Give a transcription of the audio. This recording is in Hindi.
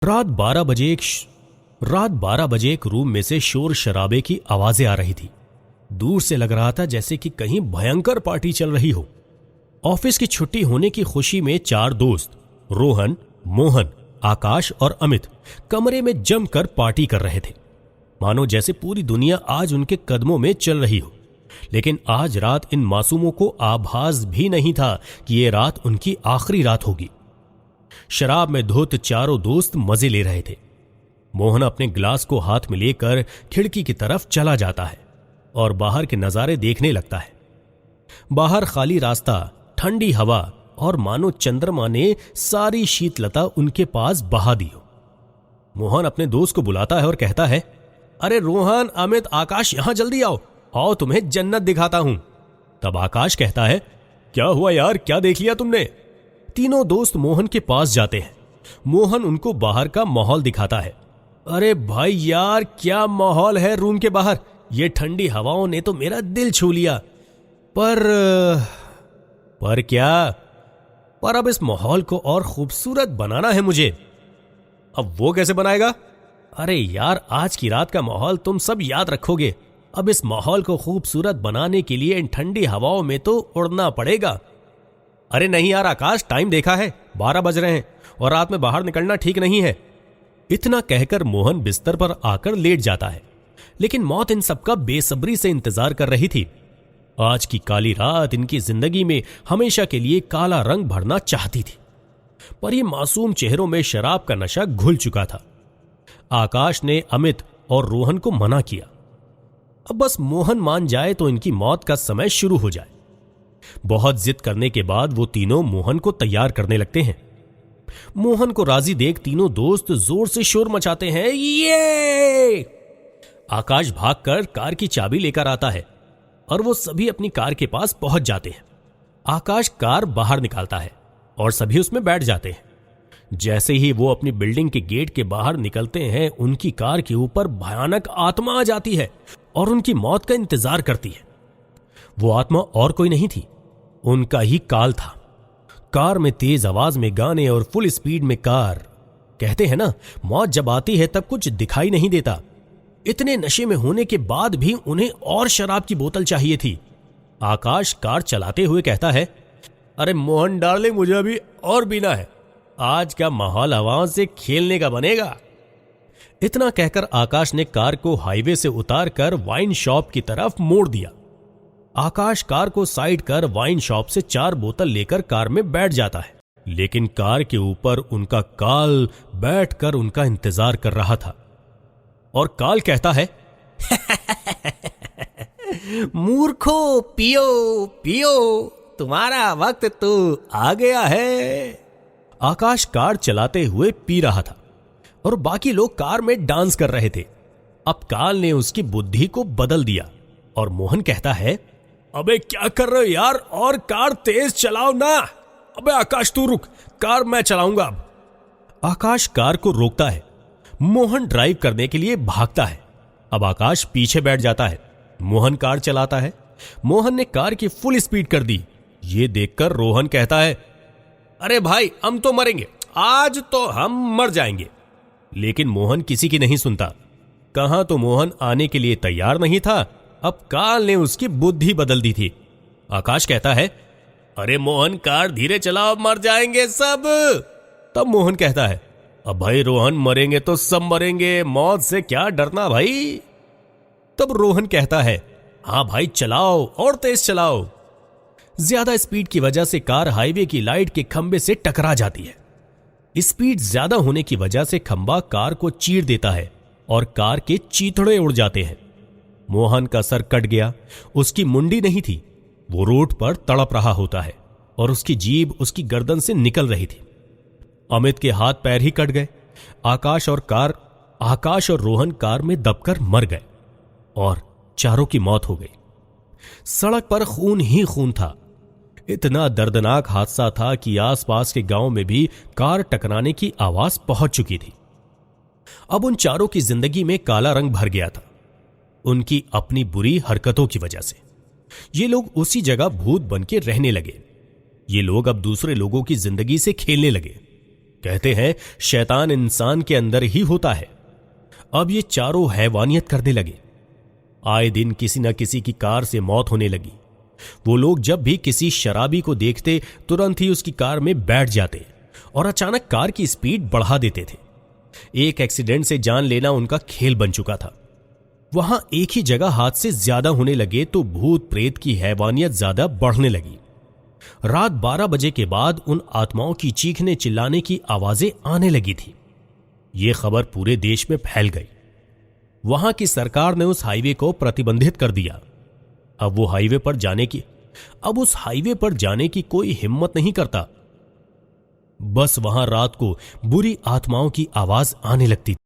रात 12 बजे एक रूम में से शोर शराबे की आवाजें आ रही थी। दूर से लग रहा था जैसे कि कहीं भयंकर पार्टी चल रही हो। ऑफिस की छुट्टी होने की खुशी में 4 दोस्त रोहन, मोहन, आकाश और अमित कमरे में जमकर पार्टी कर रहे थे, मानो जैसे पूरी दुनिया आज उनके कदमों में चल रही हो। लेकिन आज रात इन मासूमों को आभास भी नहीं था कि ये रात उनकी आखिरी रात होगी। शराब में धुत चारों दोस्त मजे ले रहे थे। मोहन अपने ग्लास को हाथ में लेकर खिड़की की तरफ चला जाता है और बाहर के नजारे देखने लगता है। बाहर खाली रास्ता, ठंडी हवा और मानो चंद्रमा ने सारी शीतलता उनके पास बहा दी हो। मोहन अपने दोस्त को बुलाता है और कहता है, अरे रोहन, अमित, आकाश, यहां जल्दी आओ तुम्हें जन्नत दिखाता हूं। तब आकाश कहता है, क्या हुआ यार, क्या देख लिया तुमने? तीनों दोस्त मोहन के पास जाते हैं। मोहन उनको बाहर का माहौल दिखाता है। अरे भाई यार, क्या माहौल है रूम के बाहर। ये ठंडी हवाओं ने तो मेरा दिल छू लिया। पर क्या? पर अब इस माहौल को और खूबसूरत बनाना है मुझे। अब वो कैसे बनाएगा? अरे यार, आज की रात का माहौल तुम सब याद रखोगे। अब इस माहौल को खूबसूरत बनाने के लिए इन ठंडी हवाओं में तो उड़ना पड़ेगा। अरे नहीं यार आकाश, टाइम देखा है, 12 बज रहे हैं और रात में बाहर निकलना ठीक नहीं है। इतना कहकर मोहन बिस्तर पर आकर लेट जाता है। लेकिन मौत इन सबका बेसब्री से इंतजार कर रही थी। आज की काली रात इनकी जिंदगी में हमेशा के लिए काला रंग भरना चाहती थी, पर ये मासूम चेहरों में शराब का नशा घुल चुका था। आकाश ने अमित और रोहन को मना किया। अब बस मोहन मान जाए तो इनकी मौत का समय शुरू हो जाए। बहुत जिद करने के बाद वो तीनों मोहन को तैयार करने लगते हैं। मोहन को राजी देख तीनों दोस्त जोर से शोर मचाते हैं, ये! आकाश भागकर कार की चाबी लेकर आता है और वो सभी अपनी कार के पास पहुंच जाते हैं। आकाश कार बाहर निकालता है और सभी उसमें बैठ जाते हैं। जैसे ही वो अपनी बिल्डिंग के गेट के बाहर निकलते हैं, उनकी कार के ऊपर भयानक आत्मा आ जाती है और उनकी मौत का इंतजार करती है। वो आत्मा और कोई नहीं थी, उनका ही काल था। कार में तेज आवाज में गाने और फुल स्पीड में कार। कहते हैं ना, मौत जब आती है तब कुछ दिखाई नहीं देता। इतने नशे में होने के बाद भी उन्हें और शराब की बोतल चाहिए थी। आकाश कार चलाते हुए कहता है, अरे मोहन डार्लिंग, मुझे अभी और पीना है। आज का माहौल हवाओं से खेलने का बनेगा। इतना कहकर आकाश ने कार को हाईवे से उतारकर वाइन शॉप की तरफ मोड़ दिया। आकाश कार को साइड कर वाइन शॉप से 4 बोतल लेकर कार में बैठ जाता है। लेकिन कार के ऊपर उनका काल बैठकर उनका इंतजार कर रहा था और काल कहता है, मूर्खो, पियो पियो, तुम्हारा वक्त तो आ गया है। आकाश कार चलाते हुए पी रहा था और बाकी लोग कार में डांस कर रहे थे। अब काल ने उसकी बुद्धि को बदल दिया और मोहन कहता है, अबे क्या कर रहे हो यार, और कार तेज चलाओ ना। अबे आकाश तू रुक, कार मैं चलाऊंगा अब। आकाश कार को रोकता है। मोहन ड्राइव करने के लिए भागता है। अब आकाश पीछे बैठ जाता है। मोहन कार चलाता है। मोहन ने कार की फुल स्पीड कर दी। ये देखकर रोहन कहता है, अरे भाई, हम तो मरेंगे, आज तो हम मर जाएंगे। लेकिन मोहन किसी की नहीं सुनता। कहां तो मोहन आने के लिए तैयार नहीं था, अब काल ने उसकी बुद्धि बदल दी थी। आकाश कहता है, अरे मोहन कार धीरे चलाओ, मर जाएंगे सब। तब मोहन कहता है, अब भाई रोहन, मरेंगे तो सब मरेंगे, मौत से क्या डरना भाई। तब रोहन कहता है, हाँ भाई चलाओ और तेज चलाओ। ज्यादा स्पीड की वजह से कार हाईवे की लाइट के खंबे से टकरा जाती है। स्पीड ज्यादा होने की वजह से खंबा कार को चीर देता है और कार के चीथड़े उड़ जाते हैं। मोहन का सर कट गया, उसकी मुंडी नहीं थी। वो रोड पर तड़प रहा होता है और उसकी जीभ उसकी गर्दन से निकल रही थी। अमित के हाथ पैर ही कट गए। आकाश और रोहन कार में दबकर मर गए और चारों की मौत हो गई। सड़क पर खून ही खून था। इतना दर्दनाक हादसा था कि आसपास के गांव में भी कार टकराने की आवाज पहुंच चुकी थी। अब उन चारों की जिंदगी में काला रंग भर गया था, उनकी अपनी बुरी हरकतों की वजह से। ये लोग उसी जगह भूत बन के रहने लगे। ये लोग अब दूसरे लोगों की जिंदगी से खेलने लगे। कहते हैं शैतान इंसान के अंदर ही होता है। अब ये चारों हैवानियत करने लगे। आए दिन किसी न किसी की कार से मौत होने लगी। वो लोग जब भी किसी शराबी को देखते तुरंत ही उसकी कार में बैठ जाते और अचानक कार की स्पीड बढ़ा देते थे। एक एक्सीडेंट से जान लेना उनका खेल बन चुका था। वहां एक ही जगह हादसे ज्यादा होने लगे तो भूत प्रेत की हैवानियत ज्यादा बढ़ने लगी। रात 12 बजे के बाद उन आत्माओं की चीखने चिल्लाने की आवाजें आने लगी थी। यह खबर पूरे देश में फैल गई। वहां की सरकार ने उस हाईवे को प्रतिबंधित कर दिया। अब उस हाईवे पर जाने की कोई हिम्मत नहीं करता। बस वहां रात को बुरी आत्माओं की आवाज आने लगती थी।